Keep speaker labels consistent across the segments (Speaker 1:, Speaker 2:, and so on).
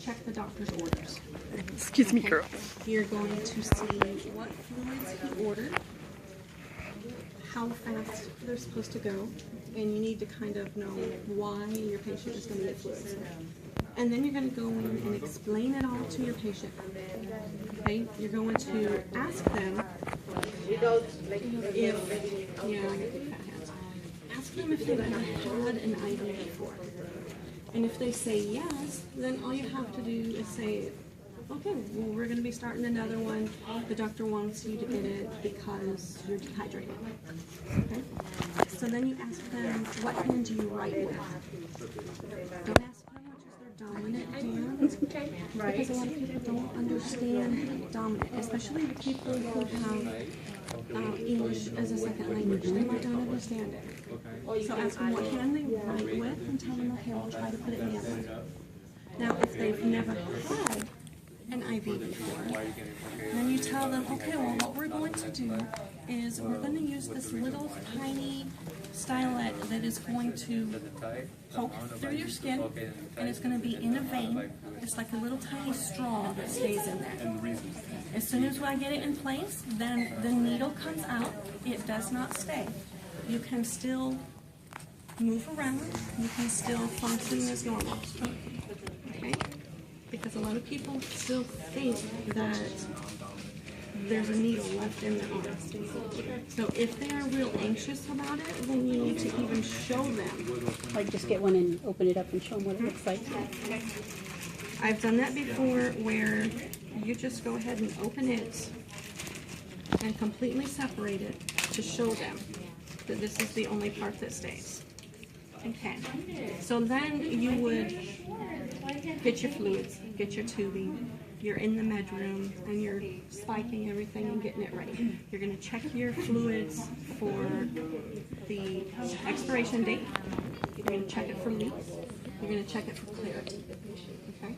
Speaker 1: check the doctor's orders.
Speaker 2: Excuse me, girl.
Speaker 1: You're going to see what fluids he ordered, how fast they're supposed to go, and you need to kind of know why your patient is going to get fluids. And then you're going to go in and explain it all to your patient. Okay? You're going to ask them if, ask them if they've ever had an IV before. And if they say yes, then all you have to do is say, okay, well, we're going to be starting another one. The doctor wants you to get it because you're dehydrated. Okay? So then you ask them, what hand do you write with? Don't ask them which is their dominant hand. Right. Because a lot of people don't understand dominant, especially the people who have English as a second language. They might not understand it. So ask them what hand they write with and tell them, okay, we'll try to put it in the other one. Now, if they've never had an IV before, then you tell them, okay, well, what we're going to do is we're going to use this little tiny stylet that is going to poke through your skin, and it's going to be in a vein. It's like a little tiny straw that stays in there. As soon as I get it in place, then the needle comes out. It does not stay. You can still move around. You can still function as normal. Okay? Because a lot of people still think that there's a needle left in their arm. So if they are real anxious about it, then you need to even show them.
Speaker 2: Like just get one and open it up and show them what it looks like.
Speaker 1: Okay. I've done that before where you just go ahead and open it and completely separate it to show them that this is the only part that stays. Okay. So then you would get your fluids, get your tubing, you're in the med room, and you're spiking everything and getting it ready. You're going to check your fluids for the expiration date. You're going to check it for leaks. You're going to check it for clarity. Okay?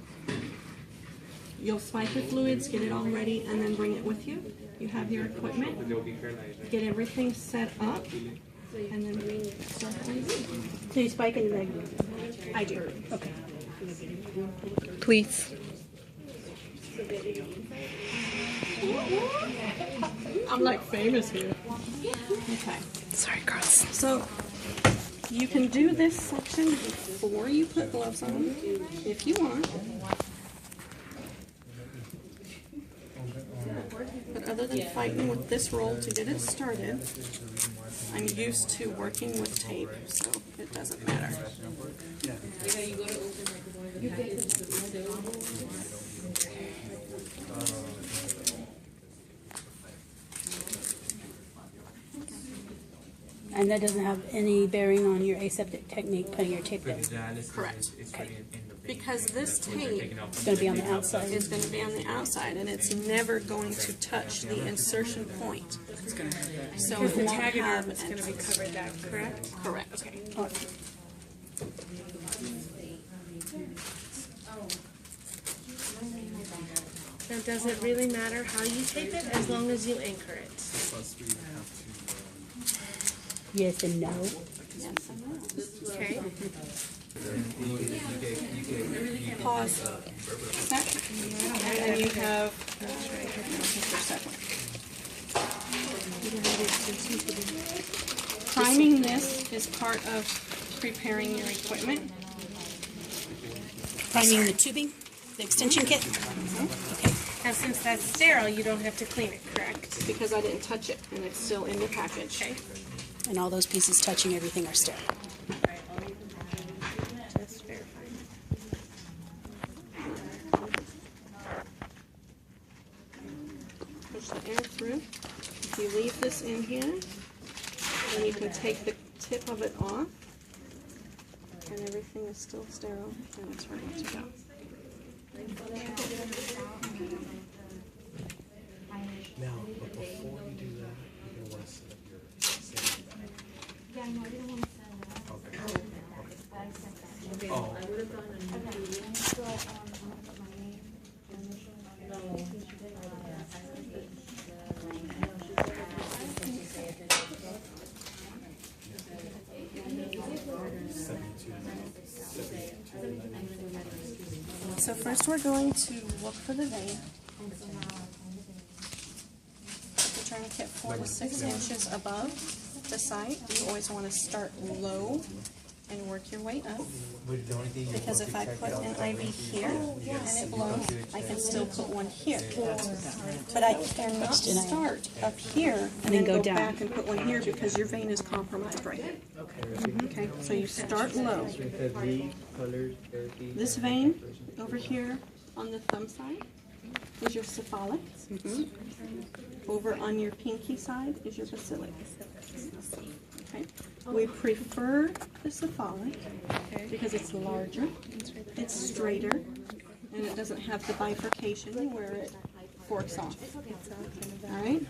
Speaker 1: You'll spike your fluids, get it all ready, and then bring it with you. You have your equipment, get everything set up, and then start the IV.
Speaker 2: So you spike in the leg?
Speaker 1: I do.
Speaker 2: Okay.
Speaker 3: Please.
Speaker 1: I'm like famous here. Okay.
Speaker 3: Sorry, girls.
Speaker 1: So you can do this section before you put gloves on, if you want. But other than fighting with this roll to get it started, I'm used to working with tape, so it doesn't matter.
Speaker 2: And that doesn't have any bearing on your aseptic technique, putting your tape down?
Speaker 1: Correct. Because this tape
Speaker 2: It's going to be on the outside.
Speaker 1: is going to be on the outside, and it's never going to touch the insertion point. So it
Speaker 4: The
Speaker 1: won't
Speaker 4: tag
Speaker 1: have
Speaker 4: arm is going to be covered that, correct?
Speaker 1: correct.
Speaker 2: Okay.
Speaker 4: Now, does it really matter how you tape it as long as you anchor it?
Speaker 2: Yes and no.
Speaker 1: Yes, I know.
Speaker 4: Okay.
Speaker 1: Pause. And then you have just a second. Priming this is part of preparing your equipment.
Speaker 2: Priming the tubing, the extension kit? Okay.
Speaker 4: Now, since that's sterile, you don't have to clean it, correct?
Speaker 1: Because I didn't touch it, and it's still in the package.
Speaker 4: Okay.
Speaker 2: And all those pieces touching everything are sterile.
Speaker 4: Just verifying.
Speaker 1: Push the air through. If you leave this in here, then you can take the tip of it off, and everything is still sterile, and it's ready to go.
Speaker 5: Now, but before you do that, you're going to want to set up your safety bag.
Speaker 6: Yeah, no, I didn't want to send that.
Speaker 5: Okay.
Speaker 6: Okay.
Speaker 5: Oh.
Speaker 6: I would have gone and so, I'm gonna put my name, initial,
Speaker 5: $72.94.
Speaker 1: So first we're going to look for the vein. The tourniquet 4 to 6 inches above the site. You always want to start low and work your way up. Because if I put an IV here and it blows, I can still put one here. But I cannot start up here and then go back and put one here because your vein is compromised right here. Okay, so you start low. This vein over here on the thumb side is your cephalic. Over on your pinky side is your basilic. Okay. We prefer the cephalic because it's larger, it's straighter, and it doesn't have the bifurcation where it forks off. All right.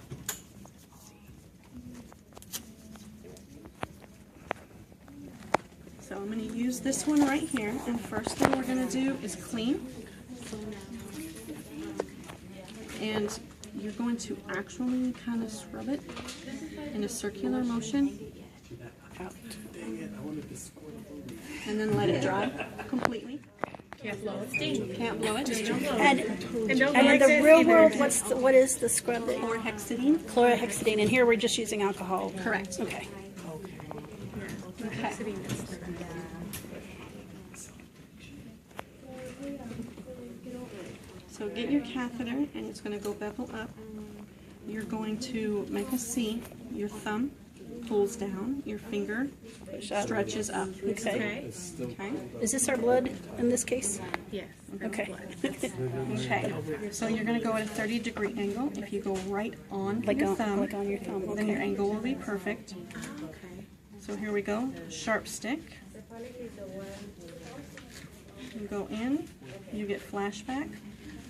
Speaker 1: So I'm going to use this one right here, and first thing we're going to do is clean. And you're going to actually kind of scrub it in a circular motion out. And then let it dry completely.
Speaker 4: Can't blow it. Steam.
Speaker 1: Can't blow it.
Speaker 2: And in the real world, what is the scrub?
Speaker 1: Chlorhexidine.
Speaker 2: Chlorhexidine. And here we're just using alcohol.
Speaker 1: Correct.
Speaker 2: Okay.
Speaker 1: Okay. So get your catheter, and it's going to go bevel up. You're going to make a C. Your thumb pulls down. Your finger stretches up.
Speaker 2: Okay.
Speaker 1: Okay.
Speaker 2: Is this our blood in this case?
Speaker 4: Yes.
Speaker 2: Okay.
Speaker 1: Okay. So you're going to go at a 30-degree angle. If you go right on
Speaker 2: Like
Speaker 1: your
Speaker 2: on,
Speaker 1: thumb,
Speaker 2: like on your thumb.
Speaker 1: then your
Speaker 2: Okay.
Speaker 1: angle will be perfect. So here we go. Sharp stick. You go in. You get flashback.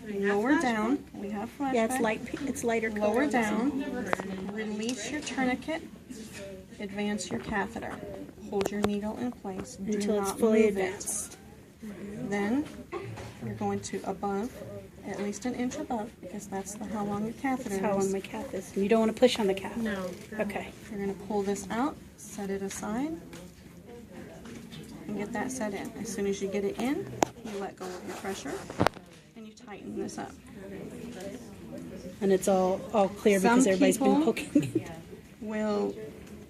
Speaker 1: Lower down. We have flashback.
Speaker 2: Yeah, it's light. It's lighter color.
Speaker 1: Lower down. Release your tourniquet. Advance your catheter. Hold your needle in place. Do
Speaker 2: Until it's
Speaker 1: not
Speaker 2: fully
Speaker 1: move it.
Speaker 2: advanced.
Speaker 1: Then you're going to above, at least an inch above, because that's how long your catheter
Speaker 2: That's how
Speaker 1: is.
Speaker 2: long my cath is. And you don't want to push on the cath.
Speaker 4: No.
Speaker 2: Okay.
Speaker 1: You're going to pull this out, set it aside, and get that set in. As soon as you get it in, you let go of your pressure, and you tighten this up.
Speaker 2: And it's all clear
Speaker 1: Some
Speaker 2: because everybody's been
Speaker 1: people-
Speaker 2: poking.
Speaker 1: We'll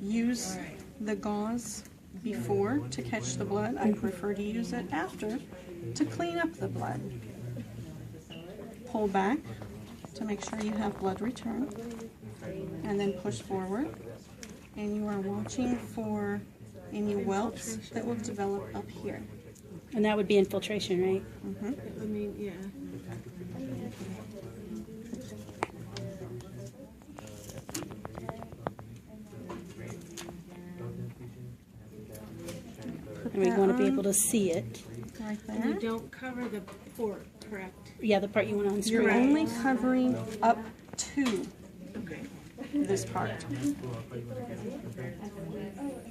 Speaker 1: use the gauze before to catch the blood. I prefer to use it after to clean up the blood. Pull back to make sure you have blood return, and then push forward. And you are watching for any welts that will develop up here.
Speaker 2: And that would be infiltration, right?
Speaker 4: I mean, yeah.
Speaker 2: And we want to be able to see it.
Speaker 1: Right
Speaker 4: And you
Speaker 1: there.
Speaker 4: don't cover the port, correct?
Speaker 2: Yeah, the part you want on screen.
Speaker 1: You're only covering up to
Speaker 4: Okay.
Speaker 1: this part.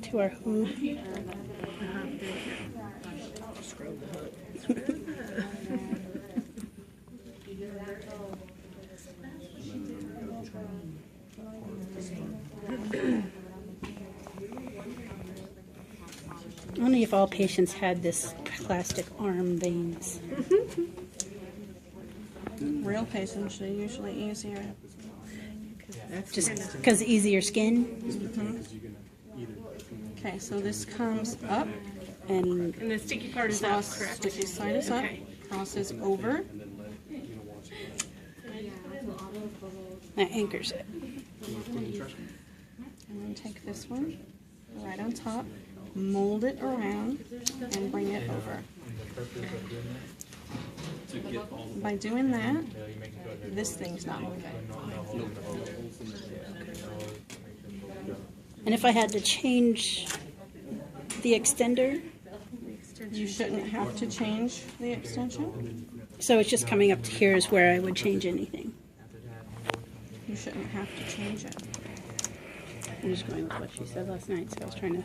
Speaker 2: To our hood. Only if all patients had this plastic arm veins.
Speaker 1: Real patients are usually easier.
Speaker 2: Just because easier skin
Speaker 1: Okay, so this comes up,
Speaker 2: and
Speaker 4: And the sticky part is up,
Speaker 1: cross,
Speaker 4: correct?
Speaker 1: sticky side is up,
Speaker 4: Okay.
Speaker 1: crosses over,
Speaker 2: that anchors it.
Speaker 1: and then take this one right on top, mold it around, and bring it over. By doing that, this thing's not moving.
Speaker 2: And if I had to change the extender,
Speaker 1: You shouldn't have to change the extension.
Speaker 2: so it's just coming up to here is where I would change anything.
Speaker 1: You shouldn't have to change it.
Speaker 2: I'm just going with what she said last night, so I was trying to